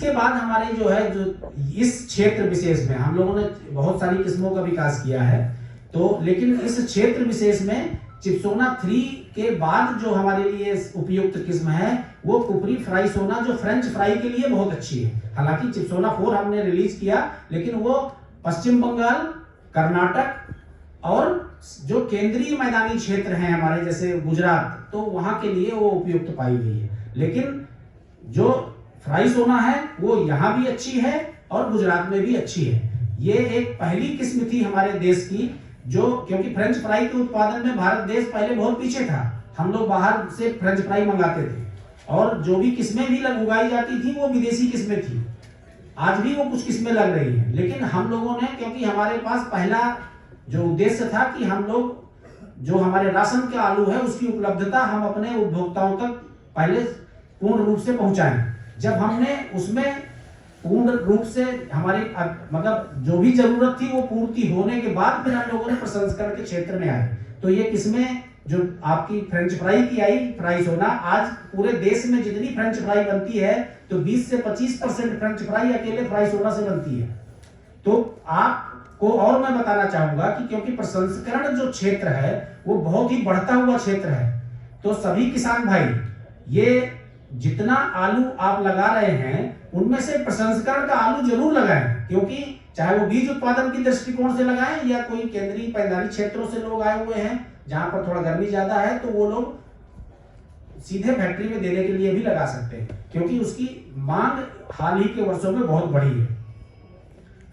इसके बाद हमारे जो है जो इस क्षेत्र विशेष में हम लोगों ने बहुत सारी किस्मों का विकास किया है, तो लेकिन इस क्षेत्र विशेष में चिप्सोना 3 के बाद जो हमारे लिए उपयुक्त किस्म है वो कुफरी फ्राइसोना, जो फ्रेंच फ्राई के लिए बहुत अच्छी है। हालांकि चिप्सोना 4 हमने रिलीज किया, लेकिन वो पश्चिम बंगाल, कर्नाटक और जो केंद्रीय मैदानी क्षेत्र हैं हमारे जैसे गुजरात, तो वहां के लिए वो उपयुक्त पाई गई है। लेकिन जो फ्राइसोना है वो यहाँ भी अच्छी है और गुजरात में भी अच्छी है। ये एक पहली किस्म थी हमारे देश की, जो क्योंकि फ्रेंच फ्राई के उत्पादन में भारत देश पहले बहुत पीछे था। हम लोग बाहर से फ्रेंच फ्राई मंगाते थे और जो भी किस्में भी उगाई जाती थी वो विदेशी किस्में थी। आज भी वो कुछ किस्में लग रही हैं, लेकिन हम लोगों ने, क्योंकि हमारे पास पहला जो उद्देश्य था कि हम लोग जो हमारे राशन के आलू है उसकी उपलब्धता हम अपने उपभोक्ताओं तक पहले पूर्ण रूप से पहुंचाएं। जब हमने उसमें पूर्ण रूप से हमारी मतलब जो भी जरूरत थी वो पूर्ति होने के बाद फिर हम लोगों ने प्रसंस्करण के क्षेत्र में आए। तो ये किस्में जो आपकी फ्रेंच फ्राई की आई फ्राइसोना, आज पूरे देश में जितनी फ्रेंच फ्राई बनती है तो 20 से 25% फ्रेंच फ्राई अकेले फ्राइसोना से बनती है। तो आपको और मैं बताना चाहूंगा कि क्योंकि प्रसंस्करण जो क्षेत्र है वो बहुत ही बढ़ता हुआ क्षेत्र है, तो सभी किसान भाई ये जितना आलू आप लगा रहे हैं उनमें से प्रसंस्करण का आलू जरूर लगाएं, क्योंकि चाहे वो बीज उत्पादन की दृष्टिकोण से लगाएं या कोई केंद्रीय मैदानी क्षेत्रों से लोग आए हुए हैं जहां पर थोड़ा गर्मी ज्यादा है, तो वो लोग सीधे फैक्ट्री में देने के लिए भी लगा सकते हैं, क्योंकि उसकी मांग हाल ही के वर्षों में बहुत बढ़ी है।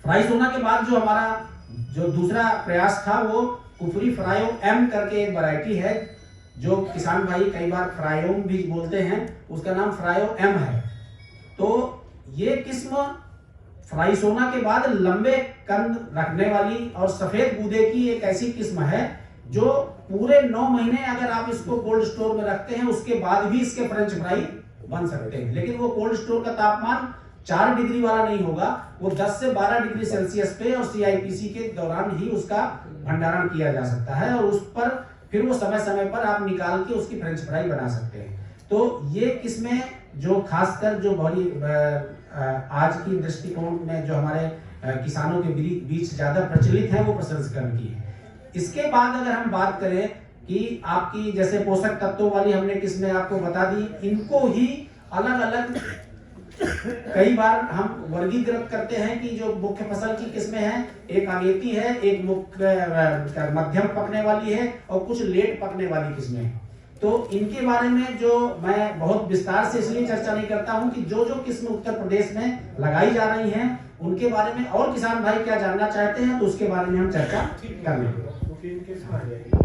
फ्राइसोना के बाद जो हमारा जो दूसरा प्रयास था वो कुफरी फ्रायो एम करके एक वैरायटी है, जो किसान भाई कई बार फ्रायोम भी बोलते हैं, उसका नाम फ्रायो एम है। तो ये किस्म फ्राइसोना के बाद लंबे कंद रखने वाली और सफेद गूदे की एक ऐसी किस्म है जो पूरे 9 महीने अगर आप इसको कोल्ड स्टोर में रखते हैं उसके बाद भी इसके फ्रेंच फ्राई बन सकते हैं। लेकिन वो कोल्ड स्टोर का तापमान 4 डिग्री वाला नहीं होगा, वो 10 से 12 डिग्री सेल्सियस पे और CIPC के दौरान ही उसका भंडारण किया जा सकता है और उस पर फिर वो समय समय पर आप निकाल के उसकी फ्रेंच फ्राई बना सकते हैं। तो ये किस्में जो खासकर जो बड़ी आज की दृष्टिकोण में जो हमारे किसानों के बीच ज्यादा प्रचलित है वो प्रसंस्करण की है। इसके बाद अगर हम बात करें कि आपकी जैसे पोषक तत्वों वाली हमने किस्में आपको बता दी, इनको ही अलग अलग कई बार हम वर्गीकृत करते हैं कि जो मुख्य फसल की किस्में हैं, एक अगेती है, एक मुख्य मध्यम पकने वाली है और कुछ लेट पकने वाली किस्में हैं। तो इनके बारे में जो मैं बहुत विस्तार से इसलिए चर्चा नहीं करता हूं कि जो जो किस्म उत्तर प्रदेश में लगाई जा रही हैं उनके बारे में और किसान भाई क्या जानना चाहते हैं तो उसके बारे में हम चर्चा कर लेंगे।